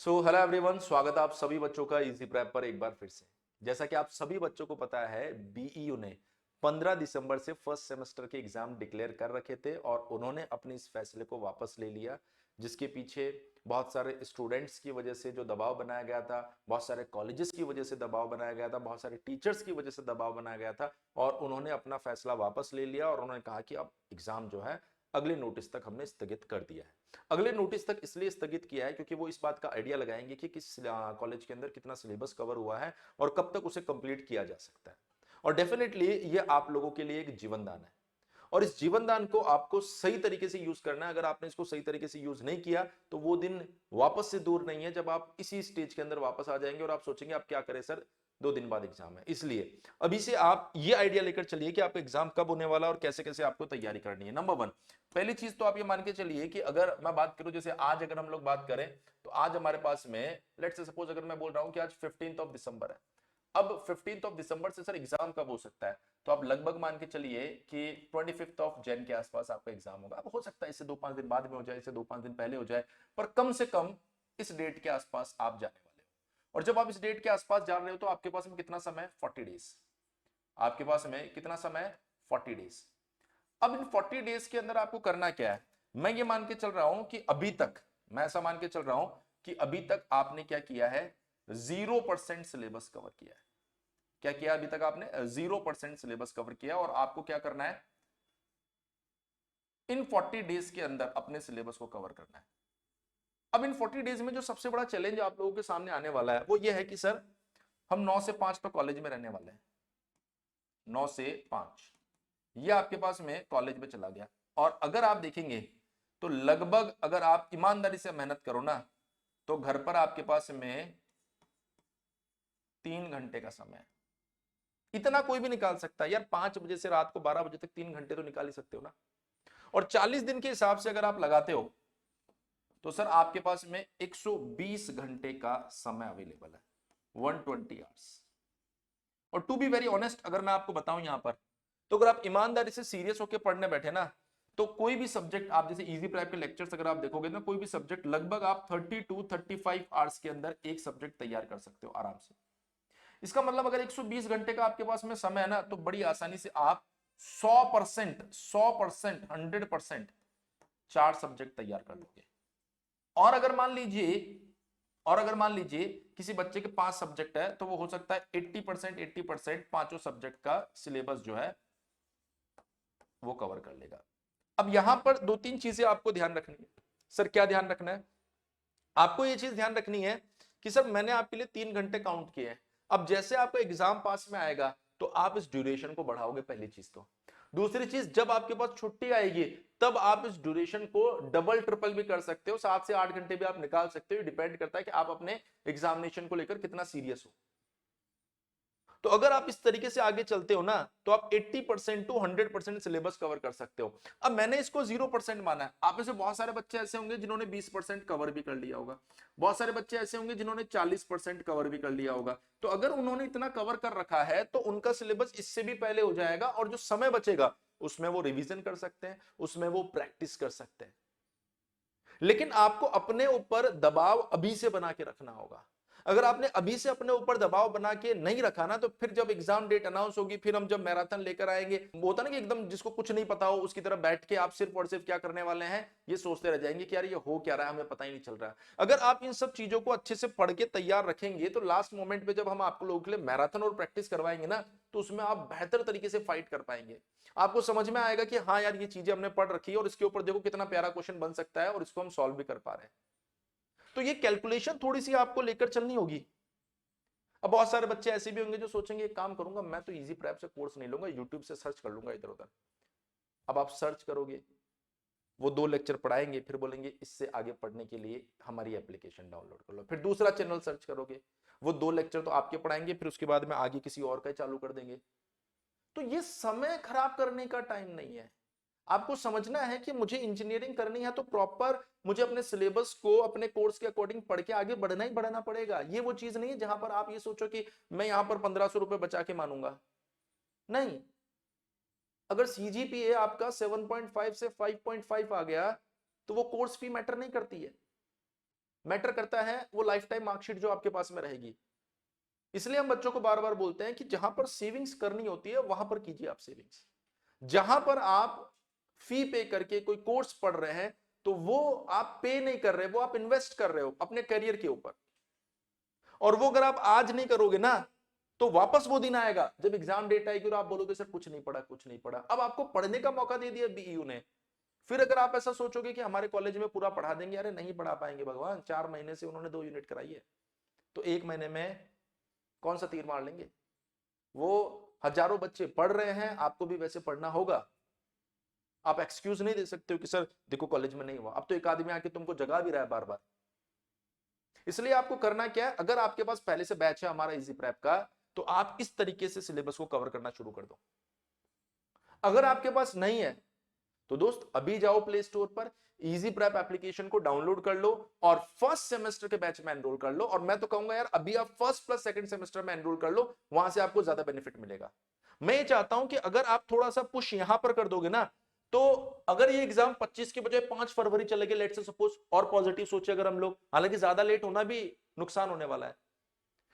So hello everyone, स्वागत है आप सभी बच्चों का इजी प्रेप पर एक बार फिर से। जैसा कि आप सभी बच्चों को पता है, बीईयू ने 15 दिसंबर से फर्स्ट सेमेस्टर के एग्जाम डिक्लेयर कर रखे थे और उन्होंने अपने इस फैसले को वापस ले लिया, जिसके पीछे बहुत सारे स्टूडेंट्स की वजह से जो दबाव बनाया गया था, बहुत सारे कॉलेजेस की वजह से दबाव बनाया गया था, बहुत सारे टीचर्स की वजह से दबाव बनाया गया था और उन्होंने अपना फैसला वापस ले लिया और उन्होंने कहा कि अब एग्जाम जो है अगले नोटिस तक हमने स्थगित कर दिया है। अगले नोटिस तक इसलिए स्थगित किया है क्योंकि वो इस बात का आइडिया लगाएंगे कि किस कॉलेज के अंदर कितना सिलेबस कवर हुआ है और कब तक उसे कंप्लीट किया जा सकता है। और डेफिनेटली ये आप लोगों के लिए एक जीवन दान है और इस जीवन दान को आपको सही तरीके से यूज करना है। अगर आपने इसको सही तरीके से यूज नहीं किया तो वो दिन वापस से दूर नहीं है जब आप इसी स्टेज के अंदर वापस आ जाएंगे और आप सोचेंगे आप क्या करें सर, 2 दिन बाद एग्जाम है। इसलिए अभी से आप ये आइडिया लेकर चलिए कि आपका एग्जाम कब होने वाला और कैसे कैसे आपको तैयारी करनी है। नंबर 1, पहली चीज तो आप ये मान के चलिए कि अगर मैं बात करूं, जैसे आज अगर हम लोग बात करें तो आज हमारे पास में लेट्स से सपोज अगर मैं बोल रहा हूं कि आज 15th ऑफ दिसंबर है। अब 15th ऑफ दिसंबर से सर एग्जाम कब हो सकता है, तो आप लगभग मान के चलिए कि 25th ऑफ जैन के आसपास आपका एग्जाम होगा। अब हो सकता है इससे 2-5 दिन बाद में हो जाए, इससे 2-5 दिन पहले हो जाए, पर कम से कम इस डेट के आसपास आप जाने वाले हो। और जब आप इस डेट के आसपास जा रहे हो तो आपके पास में कितना समय, 40 डेज। आपके पास में कितना समय, 40 डेज। अब इन 40 डेज के अंदर आपको करना क्या है, मैं ये मान के चल रहा हूं कि अभी तक, मैं ऐसा मान के चल रहा हूं कि अभी तक आपने क्या किया है, 0% सिलेबस कवर किया है। क्या किया अभी तक आपने, 0% सिलेबस कवर किया और आपको क्या करना है, इन 40 डेज के अंदर अपने सिलेबस को कवर करना है। अब इन 40 डेज में जो सबसे बड़ा चैलेंज आप लोगों के सामने आने वाला है वो ये है कि सर हम 9 से 5 तो कॉलेज में रहने वाले हैं। 9 से 5 ये आपके पास में कॉलेज में चला गया और अगर आप देखेंगे तो लगभग अगर आप ईमानदारी से मेहनत करो ना तो घर पर आपके पास में 3 घंटे का समय है। इतना कोई भी निकाल सकता है यार, 5 बजे से रात को 12 बजे तक 3 घंटे तो निकाल ही सकते हो ना। और 40 दिन के हिसाब से अगर आप लगाते हो तो सर आपके पास में 120 घंटे का समय अवेलेबल है, 120 आवर्स। और टू बी वेरी ऑनेस्ट अगर मैं आपको बताऊं यहां पर, तो अगर आप ईमानदारी से सीरियस होकर पढ़ने बैठे ना तो कोई भी सब्जेक्ट आप, जैसे इजी प्रेप के लेक्चर्स अगर आप देखोगे ना, कोई भी सब्जेक्ट लगभग आप 32-35 आवर्स के अंदर एक सब्जेक्ट तैयार कर सकते हो आराम से। इसका मतलब अगर 120 घंटे का आपके पास में समय है ना तो बड़ी आसानी से आप 100%, 100% 4 सब्जेक्ट तैयार कर लोगे। और अगर मान लीजिए, किसी बच्चे के 5 सब्जेक्ट है तो वो हो सकता है 80% पांचों सब्जेक्ट का सिलेबस जो है वो कवर कर लेगा। अब यहां पर 2-3 चीजें आपको ध्यान रखनी है। सर क्या ध्यान रखना है, आपको ये चीज ध्यान रखनी है कि सर मैंने आपके लिए 3 घंटे काउंट किए हैं। अब जैसे आपका एग्जाम पास में आएगा तो आप इस ड्यूरेशन को बढ़ाओगे, पहली चीज तो। दूसरी चीज, जब आपके पास छुट्टी आएगी तब आप इस ड्यूरेशन को डबल ट्रिपल भी कर सकते हो, 7 से 8 घंटे भी आप निकाल सकते हो। डिपेंड करता है कि आप अपने एग्जामिनेशन को लेकर कितना सीरियस हो। तो अगर आप इस तरीके से आगे चलते हो ना तो आप 80% टू 100% सिलेबस कवर कर सकते हो। अब मैंने इसको 0% माना है, आप में से बहुत सारे बच्चे ऐसे होंगे जिन्होंने 20% कवर भी कर लिया होगा, बहुत सारे बच्चे ऐसे होंगे जिन्होंने 40% कवर भी कर लिया होगा। तो अगर उन्होंने इतना कवर कर रखा है तो उनका सिलेबस इससे भी पहले हो जाएगा और जो समय बचेगा उसमें वो रिवीजन कर सकते हैं, उसमें वो प्रैक्टिस कर सकते हैं। लेकिन आपको अपने ऊपर दबाव अभी से बना के रखना होगा। अगर आपने अभी से अपने ऊपर दबाव बना के नहीं रखा ना तो फिर जब एग्जाम डेट अनाउंस होगी, फिर हम जब मैराथन लेकर आएंगे, वो होता ना कि एकदम जिसको कुछ नहीं पता हो उसकी तरफ बैठ के आप सिर्फ और सिर्फ क्या करने वाले हैं, ये सोचते रह जाएंगे कि यार ये हो क्या रहा है, हमें पता ही नहीं चल रहा है। अगर आप इन सब चीजों को अच्छे से पढ़ के तैयार रखेंगे तो लास्ट मोमेंट पे जब हम आप लोगों के लिए मैराथन और प्रैक्टिस करवाएंगे ना तो उसमें आप बेहतर तरीके से फाइट कर पाएंगे। आपको समझ में आएगा कि हाँ यार ये चीजें हमने पढ़ रखी है और इसके ऊपर देखो कितना प्यारा क्वेश्चन बन सकता है और इसको हम सॉल्व भी कर पा रहे हैं। तो ये कैलकुलेशन थोड़ी सी आपको लेकर चलनी होगी। अब बहुत सारे बच्चे ऐसे भी होंगे जो सोचेंगे एक काम करूंगा, मैं तो इजी प्रेप से कोर्स नहीं लूंगा, यूट्यूब से सर्च कर लूंगा इधर उधर। अब आप सर्च करोगे, वो 2 लेक्चर पढ़ाएंगे, फिर बोलेंगे इससे आगे पढ़ने के लिए हमारी एप्लीकेशन डाउनलोड कर लो। फिर दूसरा चैनल सर्च करोगे, वो 2 लेक्चर तो आपके पढ़ाएंगे, फिर उसके बाद में आगे किसी और का चालू कर देंगे। तो ये समय खराब करने का टाइम नहीं है। आपको समझना है कि मुझे इंजीनियरिंग करनी है तो प्रॉपर मुझे अपने सिलेबस को अपने कोर्स के अकॉर्डिंग पढ़ के आगे बढ़ना ही बढ़ना पड़ेगा। ये वो चीज नहीं है जहां पर आप ये सोचो कि मैं यहां पर 1500 रुपए बचा के मानूंगा। नहीं, अगर सीजीपीए आपका 7.5 से 5.5 आ गया तो वो कोर्स फी मैटर नहीं करती है। मैटर करता है वो लाइफ टाइम मार्कशीट जो आपके पास में रहेगी। इसलिए हम बच्चों को बार बार बोलते हैं कि जहां पर सेविंग्स करनी होती है वहां पर कीजिए आप सेविंग्स। जहां पर आप फी पे करके कोई कोर्स पढ़ रहे हैं तो वो आप पे नहीं कर रहे, वो आप इन्वेस्ट कर रहे हो अपने करियर के ऊपर। और वो अगर आप आज नहीं करोगे ना तो वापस वो दिन आएगा जब एग्जाम डेट आएगी और आप बोलोगे सर कुछ नहीं पढ़ा, कुछ नहीं पढ़ा। अब आपको पढ़ने का मौका दे दिया बीईयू ने, फिर अगर आप ऐसा सोचोगे कि हमारे कॉलेज में पूरा पढ़ा देंगे, अरे नहीं पढ़ा पाएंगे भगवान। 4 महीने से उन्होंने 2 यूनिट कराई है, तो 1 महीने में कौन सा तीर मार लेंगे। वो हजारों बच्चे पढ़ रहे हैं, आपको भी वैसे पढ़ना होगा। आप एक्सक्यूज नहीं दे सकते हो कि सर देखो कॉलेज में नहीं हुआ। अब तो एक आदमी आके तुमको जगा भी रहा है बार बार। इसलिए आपको करना क्या है, अगर आपके पास पहले से बैच है हमारा इजी प्रेप का, तो आप इस तरीके से सिलेबस को कवर करना शुरू कर दो। अगर आपके पास नहीं है तो दोस्त अभी जाओ प्ले स्टोर पर, इजी प्रेप एप्लीकेशन को डाउनलोड कर लो और फर्स्ट सेमेस्टर के बैच में एनरोल कर लो। और मैं तो कहूंगा यार अभी आप फर्स्ट प्लस सेकंड सेमेस्टर में एनरोल कर लो, वहां से आपको ज्यादा बेनिफिट मिलेगा। मैं ये चाहता हूं कि अगर आप थोड़ा सा पुश यहां पर कर दोगे ना, तो अगर ये एग्जाम 25 के बजाय 5 फरवरी चलेगा लेट से सपोज, और पॉजिटिव सोचे अगर हम लोग, हालांकि ज्यादा लेट होना भी नुकसान होने वाला है,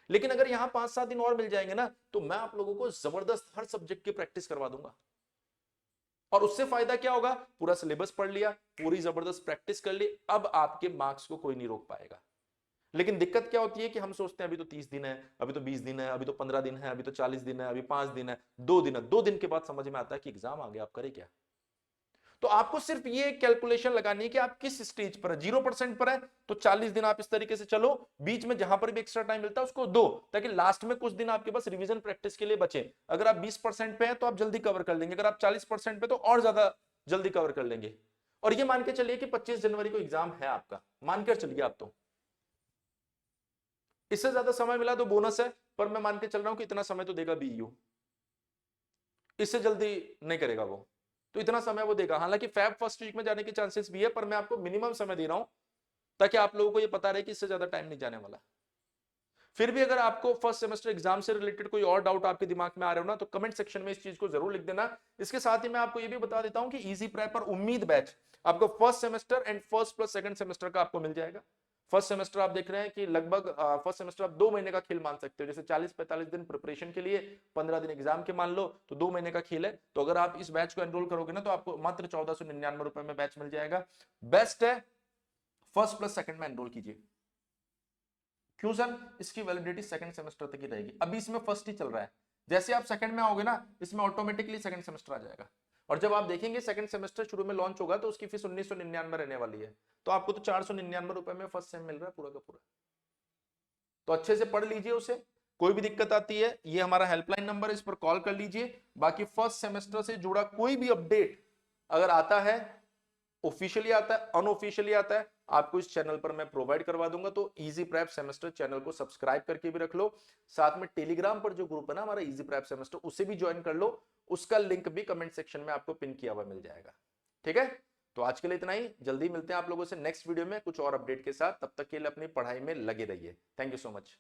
लेकिन अगर यहां 5-7 दिन और मिल जाएंगे ना तो मैं आप लोगों को जबरदस्त हर सब्जेक्ट की प्रैक्टिस करवा दूंगा। और उससे फायदा क्या होगा, पूरा सिलेबस पढ़ लिया, पूरी जबरदस्त प्रैक्टिस कर ली, अब आपके मार्क्स को कोई नहीं रोक पाएगा। लेकिन दिक्कत क्या होती है कि हम सोचते हैं अभी तो 30 दिन है, अभी तो 20 दिन है, अभी तो 15 दिन है, अभी तो 40 दिन है, अभी 5 दिन है, 2 दिन है। 2 दिन के बाद समझ में आता है कि एग्जाम आ गया, आप करें क्या। तो आपको सिर्फ ये कैलकुलेशन लगानी है कि आप किस स्टेज पर है। 0% पर है तो 40 दिन आप इस तरीके से चलो, बीच में जहां पर भी एक्स्ट्रा टाइम मिलता है उसको दो, ताकि लास्ट में कुछ दिन आपके पास रिवीजन प्रैक्टिस के लिए बचे। अगर आप 20% पे हैं तो आप जल्दी कवर कर लेंगे, अगर आप 40% पे तो और ज्यादा जल्दी कवर कर लेंगे। और ये मान के चलिए कि 25 जनवरी को एग्जाम है आपका, मानकर चलिए आप, तो इससे ज्यादा समय मिला तो बोनस है, पर मैं मान के चल रहा हूं कि इतना समय तो देगा बीयू, इससे जल्दी नहीं करेगा वो, तो इतना समय वो देगा। हालांकि फैब फर्स्ट वीक में जाने के चांसेस भी है, पर मैं आपको मिनिमम समय दे रहा हूं ताकि आप लोगों को ये पता रहे कि इससे ज्यादा टाइम नहीं जाने वाला। फिर भी अगर आपको फर्स्ट सेमेस्टर एग्जाम से रिलेटेड कोई और डाउट आपके दिमाग में आ रहे हो ना, तो कमेंट सेक्शन में इस चीज को जरूर लिख देना। इसके साथ ही मैं आपको ये भी बता देता हूं कि इजी प्रेप पर उम्मीद बैच आपको first semester and first plus second semester का आपको मिल जाएगा। फर्स्ट सेमेस्टर आप देख रहे हैं कि लगभग फर्स्ट सेमेस्टर आप 2 महीने का खेल मान सकते हो, जैसे 40-45 दिन प्रिपरेशन के लिए, 15 दिन एग्जाम के मान लो, तो 2 महीने का खेल है। तो अगर आप इस बैच को एनरोल करोगे ना तो आपको मात्र 1499 रुपए में बैच मिल जाएगा। बेस्ट है, फर्स्ट प्लस सेकंड में एनरोल कीजिए। क्यों सर, इसकी वैलिडिटी सेकंड सेमेस्टर तक ही रहेगी। अभी इसमें फर्स्ट ही चल रहा है, जैसे आप सेकंड में आओगे ना इसमें ऑटोमेटिकली सेकंड सेमेस्टर आ जाएगा। और जब आप देखेंगे सेकंड सेमेस्टर शुरू में लॉन्च होगा तो उसकी फीस 1999 रहने वाली है, तो आपको तो 499 रुपए में फर्स्ट सेम मिल रहा है पूरा का पूरा। तो अच्छे से पढ़ लीजिए उसे। कोई भी दिक्कत आती है ये हमारा हेल्पलाइन नंबर है, इस पर कॉल कर लीजिए। बाकी फर्स्ट सेमेस्टर से जुड़ा कोई भी अपडेट अगर आता है, ऑफिशियली आता है, अनऑफिशियली आता है, आपको इस चैनल पर मैं प्रोवाइड करवा दूंगा। तो इजी प्रेप सेमेस्टर चैनल को सब्सक्राइब करके भी रख लो। साथ में टेलीग्राम पर जो ग्रुप है ना हमारा इजी प्रेप सेमेस्टर, उसे भी ज्वाइन कर लो। उसका लिंक भी कमेंट सेक्शन में आपको पिन किया हुआ मिल जाएगा। ठीक है, तो आज के लिए इतना ही। जल्दी मिलते हैं आप लोगों से नेक्स्ट वीडियो में कुछ और अपडेट के साथ। तब तक के लिए अपनी पढ़ाई में लगे रहिए। Thank you so much.